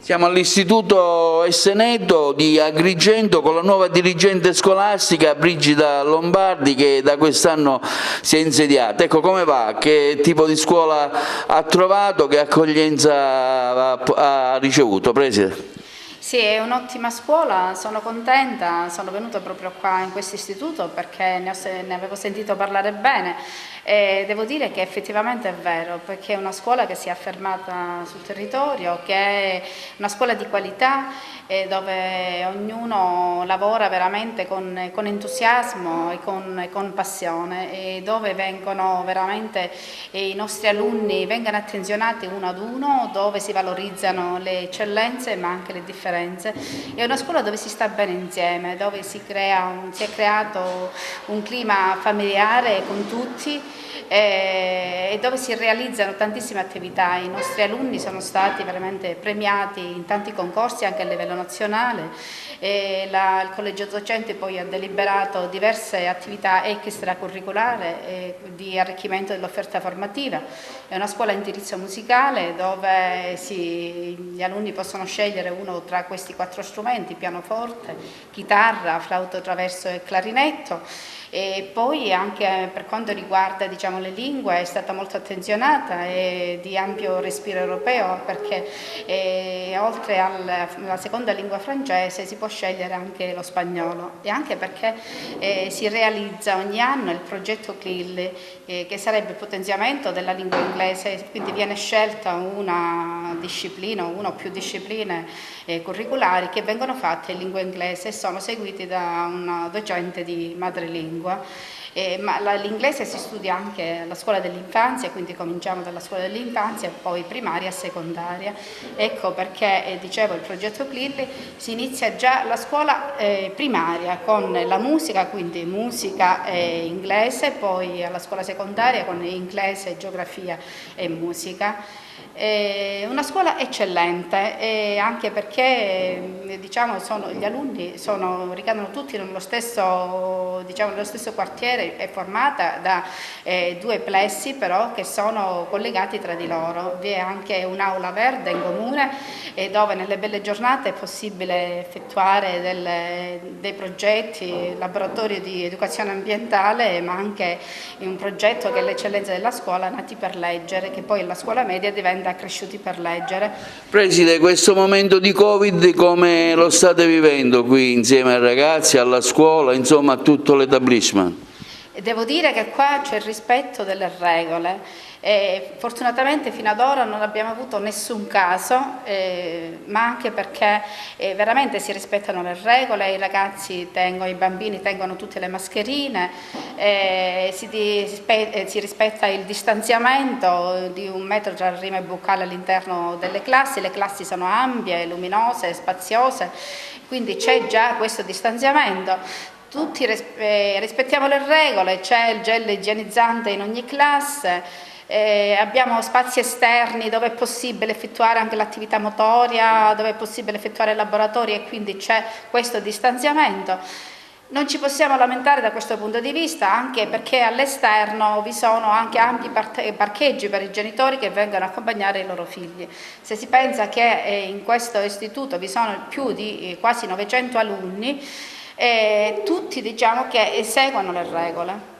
Siamo all'Istituto Esseneto di Agrigento con la nuova dirigente scolastica Brigida Lombardi che da quest'anno si è insediata. Ecco, come va? Che tipo di scuola ha trovato? Che accoglienza ha ricevuto, Preside? Sì, è un'ottima scuola, sono contenta, sono venuta proprio qua in questo istituto perché ne avevo sentito parlare bene e devo dire che effettivamente è vero, perché è una scuola che si è affermata sul territorio, che è una scuola di qualità dove ognuno lavora veramente con entusiasmo e con passione e dove vengono veramente i nostri alunni vengono attenzionati uno ad uno, dove si valorizzano le eccellenze ma anche le differenze. È una scuola dove si sta bene insieme, dove si è creato un clima familiare con tutti e dove si realizzano tantissime attività. I nostri alunni sono stati veramente premiati in tanti concorsi anche a livello nazionale e il collegio docente poi ha deliberato diverse attività extracurriculare di arricchimento dell'offerta formativa. È una scuola a indirizzo musicale dove gli alunni possono scegliere uno tra questi 4 strumenti: pianoforte, chitarra, flauto traverso e clarinetto. E poi anche per quanto riguarda le lingue è stata molto attenzionata e di ampio respiro europeo, perché oltre alla seconda lingua francese si può scegliere anche lo spagnolo, e anche perché si realizza ogni anno il progetto CLIL, che sarebbe il potenziamento della lingua inglese, quindi viene scelta una disciplina o una o più discipline curriculari che vengono fatte in lingua inglese e sono seguiti da una docente di madrelingua. Ma l'inglese si studia anche alla scuola dell'infanzia, quindi cominciamo dalla scuola dell'infanzia, poi primaria e secondaria. Ecco perché, dicevo, il progetto CLIL si inizia già la scuola primaria con la musica, quindi musica e inglese, poi alla scuola secondaria con inglese, geografia e musica. Una scuola eccellente, anche perché gli alunni ricadono tutti nello stesso quartiere, è formata da 2 plessi però che sono collegati tra di loro. Vi è anche un'aula verde in comune dove nelle belle giornate è possibile effettuare dei progetti, laboratorio di educazione ambientale, ma anche un progetto che è l'eccellenza della scuola, Nati per leggere, che poi la scuola media diventa Cresciuti per leggere. Preside, questo momento di Covid come lo state vivendo qui insieme ai ragazzi, alla scuola, insomma a tutto l'etablissement? Devo dire che qua c'è il rispetto delle regole. Fortunatamente fino ad ora non abbiamo avuto nessun caso, ma anche perché veramente si rispettano le regole, i bambini tengono tutte le mascherine, si rispetta il distanziamento di 1 metro tra rima e boccale all'interno delle classi. Le classi sono ampie, luminose, spaziose, quindi c'è già questo distanziamento. Tutti rispettiamo le regole, c'è il gel igienizzante in ogni classe, abbiamo spazi esterni dove è possibile effettuare anche l'attività motoria, dove è possibile effettuare laboratori, e quindi c'è questo distanziamento. Non ci possiamo lamentare da questo punto di vista, anche perché all'esterno vi sono anche ampi parcheggi per i genitori che vengono a accompagnare i loro figli. Se si pensa che in questo istituto vi sono più di quasi 900 alunni, tutti che seguono le regole.